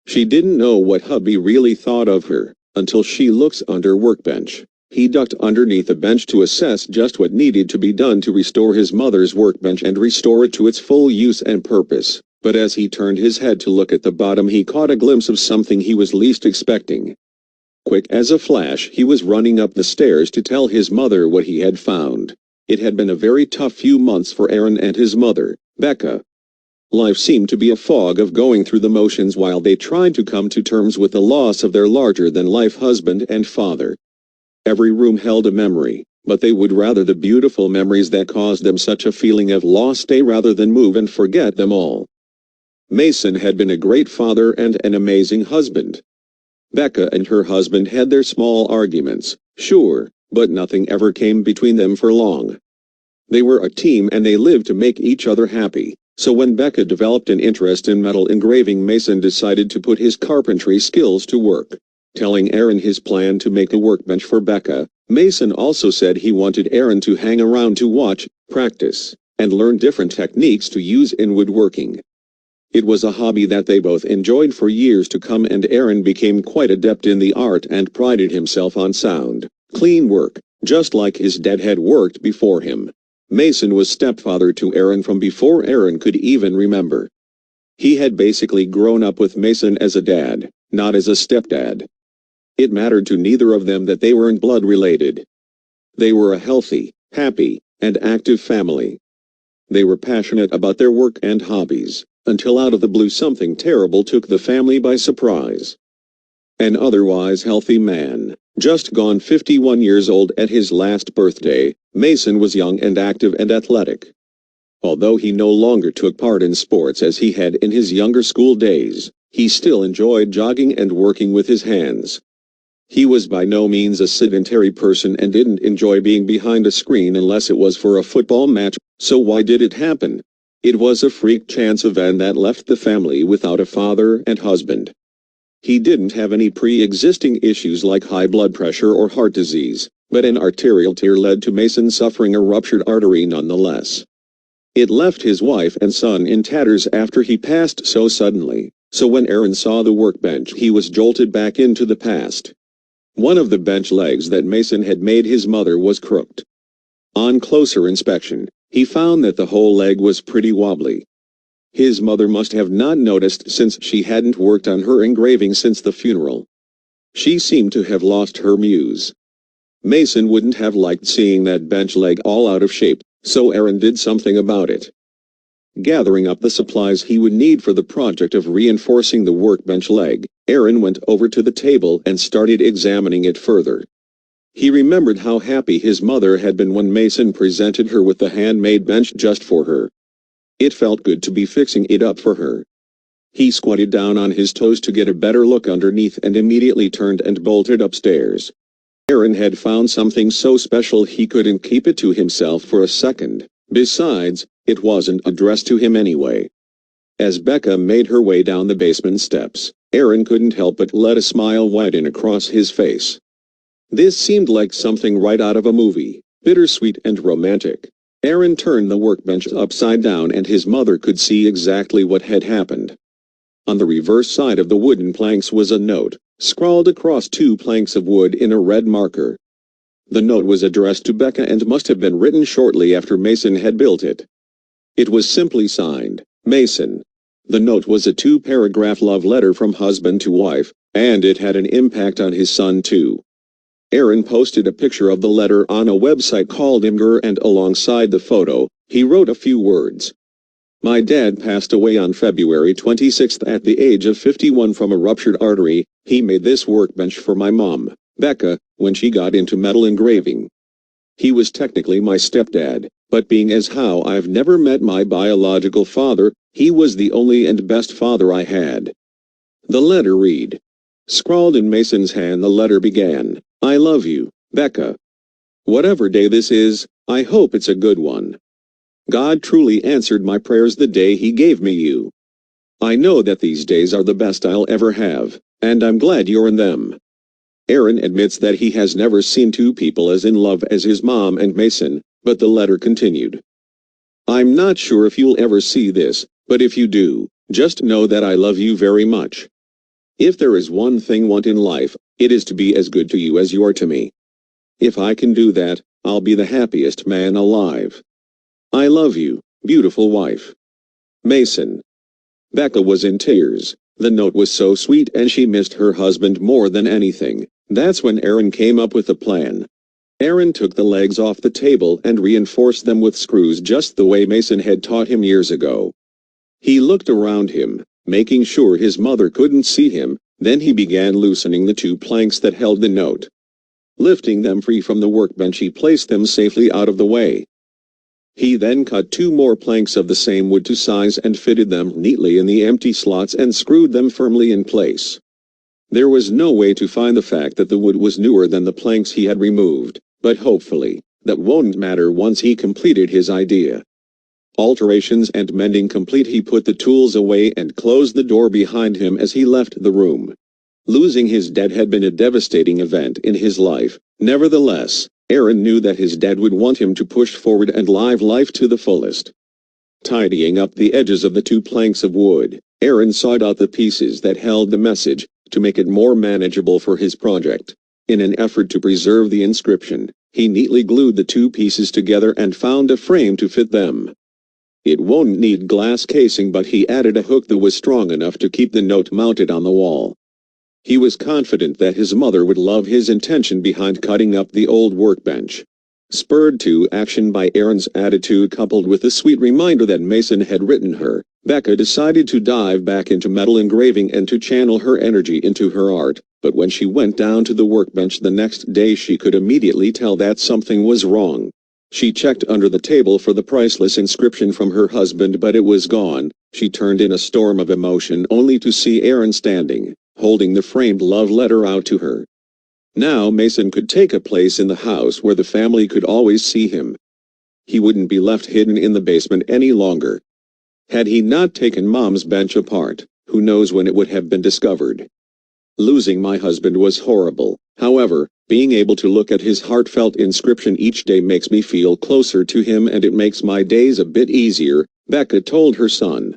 She didn't know what hubby really thought of her, until she looks under Workbench. He ducked underneath a bench to assess just what needed to be done to restore his mother's workbench and restore it to its full use and purpose, but as he turned his head to look at the bottom he caught a glimpse of something he was least expecting. Quick as a flash he was running up the stairs to tell his mother what he had found. It had been a very tough few months for Aaron and his mother, Becca. Life seemed to be a fog of going through the motions while they tried to come to terms with the loss of their larger-than-life husband and father. Every room held a memory, but they would rather the beautiful memories that caused them such a feeling of loss stay rather than move and forget them all. Mason had been a great father and an amazing husband. Becca and her husband had their small arguments, sure, but nothing ever came between them for long. They were a team and they lived to make each other happy, so when Becca developed an interest in metal engraving, Mason decided to put his carpentry skills to work. Telling Aaron his plan to make a workbench for Becca, Mason also said he wanted Aaron to hang around to watch, practice, and learn different techniques to use in woodworking. It was a hobby that they both enjoyed for years to come, and Aaron became quite adept in the art and prided himself on sound, clean work, just like his dad had worked before him. Mason was stepfather to Aaron from before Aaron could even remember. He had basically grown up with Mason as a dad, not as a stepdad. It mattered to neither of them that they weren't blood related. They were a healthy, happy, and active family. They were passionate about their work and hobbies, until out of the blue something terrible took the family by surprise. An otherwise healthy man, just gone 51 years old at his last birthday, Mason was young and active and athletic. Although he no longer took part in sports as he had in his younger school days, he still enjoyed jogging and working with his hands. He was by no means a sedentary person and didn't enjoy being behind a screen unless it was for a football match, so why did it happen? It was a freak chance event that left the family without a father and husband. He didn't have any pre-existing issues like high blood pressure or heart disease, but an arterial tear led to Mason suffering a ruptured artery nonetheless. It left his wife and son in tatters after he passed so suddenly, so when Aaron saw the workbench he was jolted back into the past. One of the bench legs that Mason had made his mother was crooked. On closer inspection, he found that the whole leg was pretty wobbly. His mother must have not noticed since she hadn't worked on her engraving since the funeral. She seemed to have lost her muse. Mason wouldn't have liked seeing that bench leg all out of shape, so Aaron did something about it. Gathering up the supplies he would need for the project of reinforcing the workbench leg, Aaron went over to the table and started examining it further. He remembered how happy his mother had been when Mason presented her with the handmade bench just for her. It felt good to be fixing it up for her. He squatted down on his toes to get a better look underneath and immediately turned and bolted upstairs. Aaron had found something so special he couldn't keep it to himself for a second. Besides, it wasn't addressed to him anyway. As Becca made her way down the basement steps, Aaron couldn't help but let a smile widen across his face. This seemed like something right out of a movie, bittersweet and romantic. Aaron turned the workbench upside down and his mother could see exactly what had happened. On the reverse side of the wooden planks was a note, scrawled across two planks of wood in a red marker. The note was addressed to Becca and must have been written shortly after Mason had built it. It was simply signed, Mason. The note was a two-paragraph love letter from husband to wife, and it had an impact on his son too. Aaron posted a picture of the letter on a website called Imgur, and alongside the photo, he wrote a few words. My dad passed away on February 26th at the age of 51 from a ruptured artery. He made this workbench for my mom, Becca, when she got into metal engraving. He was technically my stepdad, but being as how I've never met my biological father, he was the only and best father I had. The letter read. Scrawled in Mason's hand, the letter began, I love you, Becca. Whatever day this is, I hope it's a good one. God truly answered my prayers the day he gave me you. I know that these days are the best I'll ever have, and I'm glad you're in them. Aaron admits that he has never seen two people as in love as his mom and Mason, but the letter continued. I'm not sure if you'll ever see this, but if you do, just know that I love you very much. If there is one thing I want in life, it is to be as good to you as you are to me. If I can do that, I'll be the happiest man alive. I love you, beautiful wife. Mason. Becca was in tears. The note was so sweet and she missed her husband more than anything. That's when Aaron came up with a plan. Aaron took the legs off the table and reinforced them with screws just the way Mason had taught him years ago. He looked around him, making sure his mother couldn't see him, then he began loosening the 2 planks that held the note. Lifting them free from the workbench, he placed them safely out of the way. He then cut 2 more planks of the same wood to size and fitted them neatly in the empty slots and screwed them firmly in place. There was no way to find the fact that the wood was newer than the planks he had removed, but hopefully, that won't matter once he completed his idea. Alterations and mending complete, he put the tools away and closed the door behind him as he left the room. Losing his dad had been a devastating event in his life. Nevertheless, Aaron knew that his dad would want him to push forward and live life to the fullest. Tidying up the edges of the 2 planks of wood, Aaron sawed out the pieces that held the message, to make it more manageable for his project. In an effort to preserve the inscription, he neatly glued the 2 pieces together and found a frame to fit them. It won't need glass casing, but he added a hook that was strong enough to keep the note mounted on the wall. He was confident that his mother would love his intention behind cutting up the old workbench. Spurred to action by Aaron's attitude coupled with the sweet reminder that Mason had written her, Becca decided to dive back into metal engraving and to channel her energy into her art, but when she went down to the workbench the next day she could immediately tell that something was wrong. She checked under the table for the priceless inscription from her husband, but it was gone. She turned in a storm of emotion only to see Aaron standing, holding the framed love letter out to her. Now Mason could take a place in the house where the family could always see him. He wouldn't be left hidden in the basement any longer. Had he not taken Mom's bench apart, who knows when it would have been discovered. Losing my husband was horrible. However, being able to look at his heartfelt inscription each day makes me feel closer to him and it makes my days a bit easier, Becca told her son.